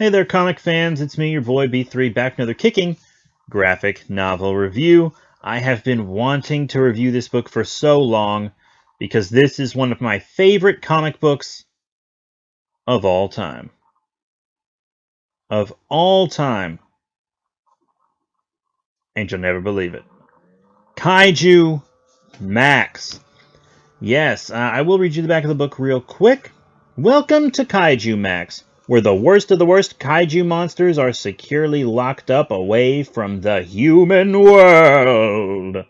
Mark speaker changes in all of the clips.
Speaker 1: Hey there, comic fans. It's me, your boy B3, back with another kicking graphic novel review. I have been wanting to review this book for so long because this is one of my favorite comic books of all time. Of all time. And you'll never believe it. Kaiju Max. Yes, I will read you the back of the book real quick. Welcome to Kaijumax, where the worst of the worst kaiju monsters are securely locked up away from the human world.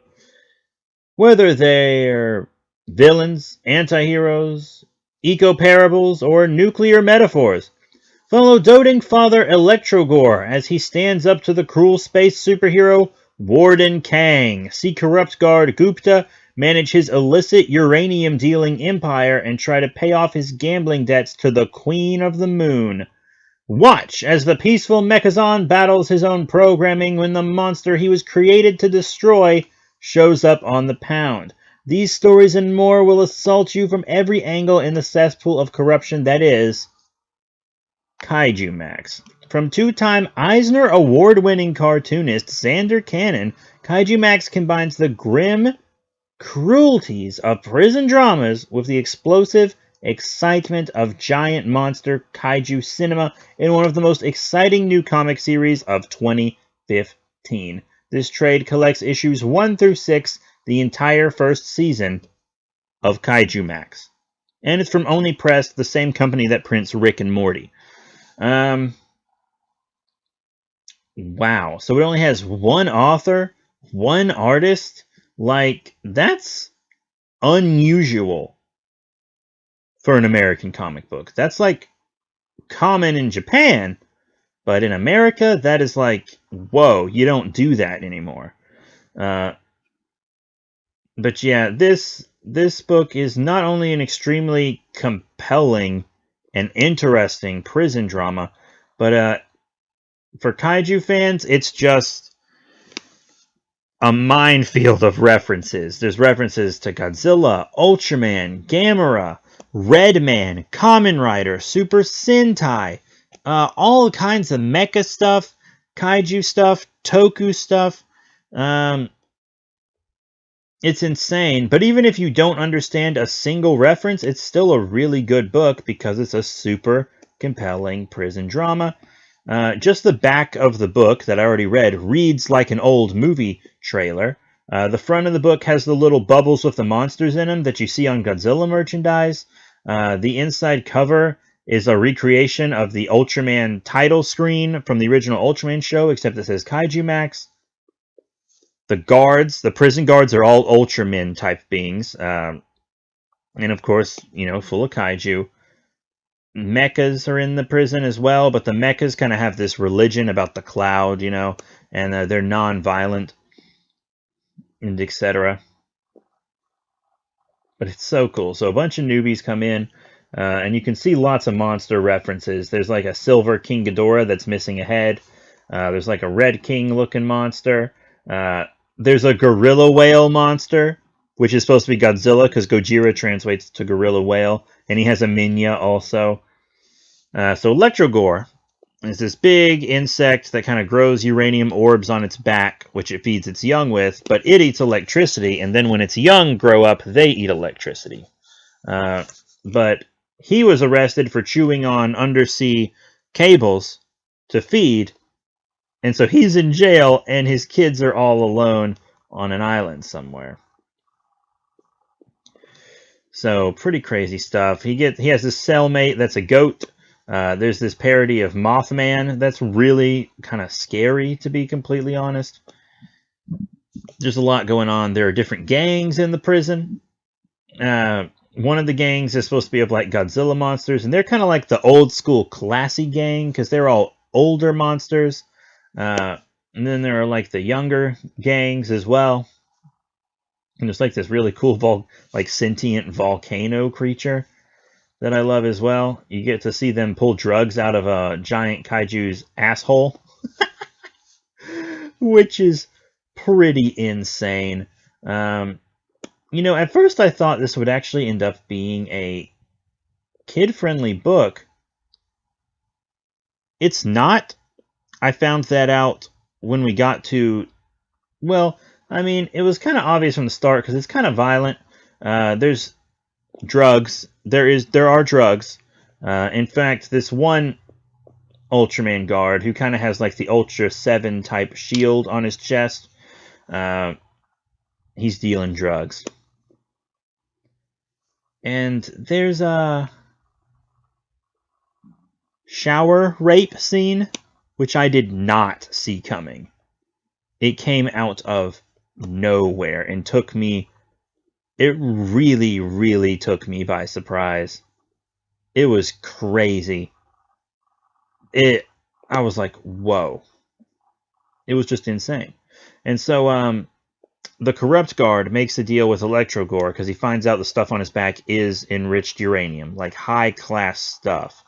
Speaker 1: Whether they're villains, anti-heroes, eco-parables, or nuclear metaphors, follow doting Father Electrogore as he stands up to the cruel space superhero Warden Kang. See corrupt guard Gupta manage his illicit uranium-dealing empire and try to pay off his gambling debts to the Queen of the Moon. Watch as the peaceful Mechazon battles his own programming when the monster he was created to destroy shows up on the pound. These stories and more will assault you from every angle in the cesspool of corruption that is Kaijumax. From two-time Eisner Award-winning cartoonist Xander Cannon, Kaijumax combines the grim cruelties of prison dramas with the explosive excitement of giant monster kaiju cinema in one of the most exciting new comic series of 2015. This trade collects issues 1 through 6, the entire first season of Kaijumax. And it's from Only Press, the same company that prints Rick and Morty. Wow. So it only has one author, one artist. Like, that's unusual for an American comic book. That's like common in Japan, but in America, that is like, whoa, you don't do that anymore. But yeah, this book is not only an extremely compelling and interesting prison drama, but for kaiju fans, it's just a minefield of references. There's references to Godzilla, Ultraman, Gamera, Redman, Kamen Rider, Super Sentai, all kinds of mecha stuff, kaiju stuff, toku stuff. It's insane, but even if you don't understand a single reference, it's still a really good book because it's a super compelling prison drama. Just the back of the book that I already read reads like an old movie trailer. The front of the book has the little bubbles with the monsters in them that you see on Godzilla merchandise. The inside cover is a recreation of the Ultraman title screen from the original Ultraman show, except it says Kaijumax. The prison guards are all Ultraman type beings. And of course, full of kaiju. Mechas are in the prison as well, but the mechas kind of have this religion about the cloud, and they're non-violent, and etc. But it's so cool. So a bunch of newbies come in, and you can see lots of monster references. There's like a silver King Ghidorah that's missing a head. There's like a red king looking monster. There's a gorilla whale monster, which is supposed to be Godzilla because Gojira translates to gorilla whale, and he has a Minya also. So Electrogore is this big insect that kind of grows uranium orbs on its back, which it feeds its young with, but it eats electricity, and then when its young grow up, they eat electricity. But he was arrested for chewing on undersea cables to feed, and so he's in jail, and his kids are all alone on an island somewhere. So pretty crazy stuff. He has this cellmate that's a goat. There's this parody of Mothman that's really kind of scary, to be completely honest. There's a lot going on. There are different gangs in the prison. One of the gangs is supposed to be of like Godzilla monsters, and they're kind of like the old school classy gang because they're all older monsters. And then there are like the younger gangs as well. And there's like this really cool sentient volcano creature that I love as well. You get to see them pull drugs out of a giant kaiju's asshole, which is pretty insane. At first I thought this would actually end up being a kid-friendly book, It's not. I found that out when we got to, well, I mean, it was kind of obvious from the start because it's kind of violent. There's drugs. There are drugs. In fact, this one Ultraman guard who kind of has like the Ultra 7 type shield on his chest, he's dealing drugs. And there's a shower rape scene, which I did not see coming. It came out of nowhere and took me, it really, really took me by surprise. It was crazy. I was like, whoa. It was just insane. And so, the corrupt guard makes a deal with Electrogore because he finds out the stuff on his back is enriched uranium, like high class stuff.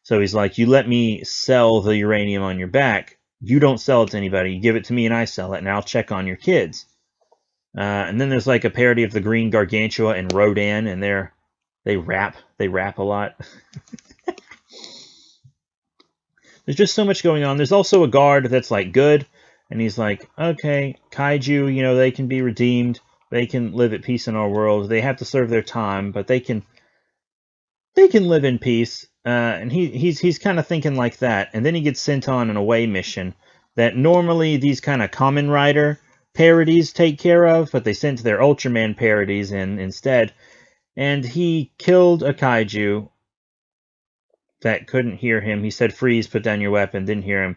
Speaker 1: So he's like, you let me sell the uranium on your back. You don't sell it to anybody. You give it to me and I sell it, and I'll check on your kids. And then there's like a parody of the Green Gargantua and Rodan, and they rap a lot. There's just so much going on. There's also a guard that's like good, and he's like, okay, kaiju, you know, they can be redeemed. They can live at peace in our world. They have to serve their time, but they can live in peace. And he's kind of thinking like that. And then he gets sent on an away mission that normally these kind of Kamen Rider parodies take care of, but they sent their Ultraman parodies in instead. And he killed a kaiju that couldn't hear him. He said, freeze, put down your weapon, didn't hear him.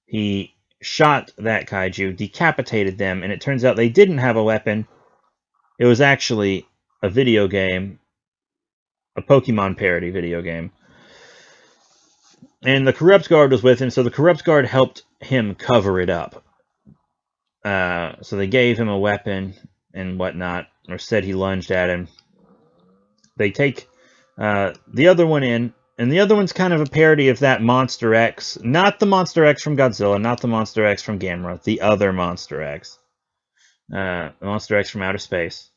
Speaker 1: He shot that kaiju, decapitated them, and it turns out they didn't have a weapon. It was actually a video game, a Pokemon parody video game. And the Corrupt Guard was with him, so the Corrupt Guard helped him cover it up. So they gave him a weapon and whatnot, or said he lunged at him. They take the other one in, and the other one's kind of a parody of that Monster X. Not the Monster X from Godzilla, not the Monster X from Gamera, the other Monster X. Monster X from outer space.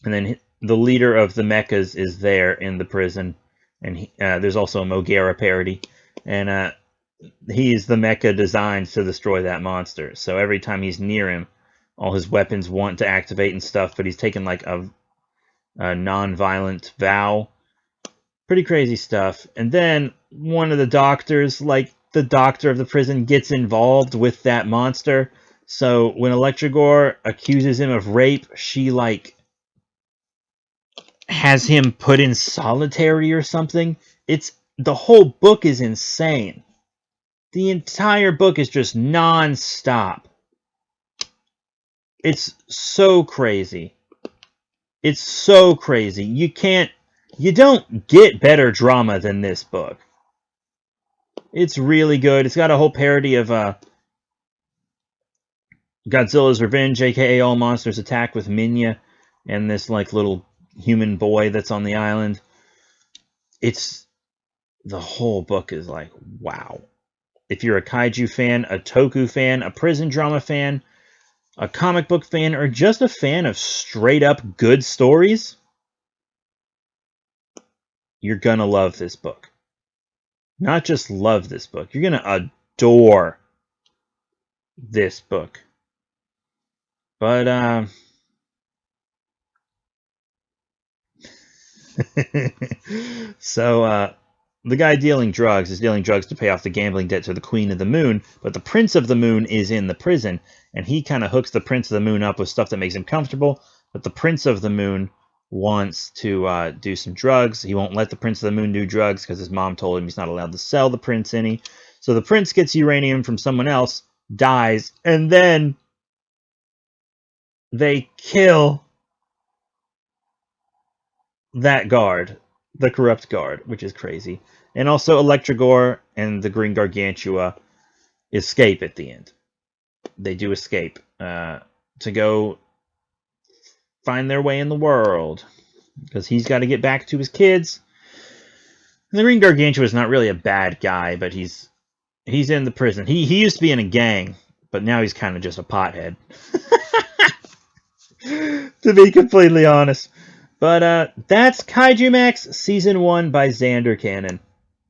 Speaker 1: And then the leader of the mechas is there in the prison. And there's also a Mogera parody. And he's the mecha designed to destroy that monster. So every time he's near him, all his weapons want to activate and stuff, but he's taken like a non-violent vow. Pretty crazy stuff. And then one of the doctors, like the doctor of the prison, gets involved with that monster. So when Electrogore accuses him of rape, she like has him put in solitary or something. The whole book is insane. The entire book is just non-stop. It's so crazy. It's so crazy. You don't get better drama than this book. It's really good. It's got a whole parody of Godzilla's Revenge, aka All Monsters Attack, with Minya and this like little human boy that's on the island. The whole book is like, wow. If you're a kaiju fan, a toku fan, a prison drama fan, a comic book fan, or just a fan of straight up good stories, you're gonna love this book. Not just love this book, you're gonna adore this book. But so the guy dealing drugs is dealing drugs to pay off the gambling debt to the Queen of the Moon, but the Prince of the Moon is in the prison, and he kind of hooks the Prince of the Moon up with stuff that makes him comfortable, but the Prince of the Moon wants to do some drugs. He won't let the Prince of the Moon do drugs because his mom told him he's not allowed to sell the Prince any. So the Prince gets uranium from someone else, dies, and then they kill that guard, the corrupt guard, which is crazy. And also Electrogore and the Green Gargantua escape at the end. They do escape to go find their way in the world because he's got to get back to his kids. And the Green Gargantua is not really a bad guy, but he's in the prison. He used to be in a gang, but now he's kind of just a pothead. To be completely honest. But that's Kaijumax Season 1 by Xander Cannon.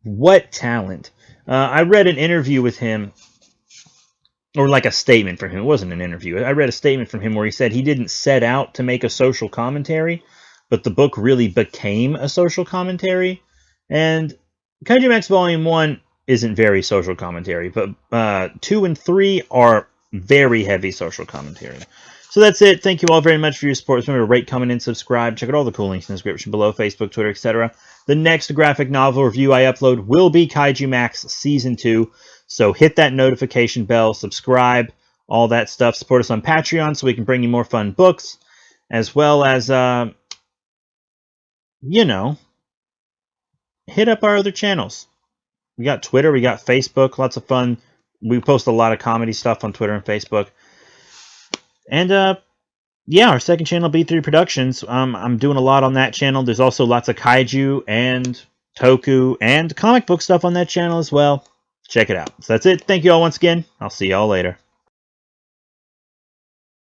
Speaker 1: What talent. I read an interview with him, or like a statement from him. It wasn't an interview. I read a statement from him where he said he didn't set out to make a social commentary, but the book really became a social commentary. And Kaijumax Volume 1 isn't very social commentary, but 2 and 3 are very heavy social commentary. So that's it. Thank you all very much for your support. Remember to rate, comment, and subscribe. Check out all the cool links in the description below, Facebook, Twitter, etc. The next graphic novel review I upload will be Kaijumax Season 2. So hit that notification bell, subscribe, all that stuff. Support us on Patreon so we can bring you more fun books, as well as, you know, hit up our other channels. We got Twitter, we got Facebook, lots of fun. We post a lot of comedy stuff on Twitter and Facebook. And, yeah, our second channel, B3 Productions. I'm doing a lot on that channel. There's also lots of kaiju and toku and comic book stuff on that channel as well. Check it out. So that's it. Thank you all once again. I'll see y'all later.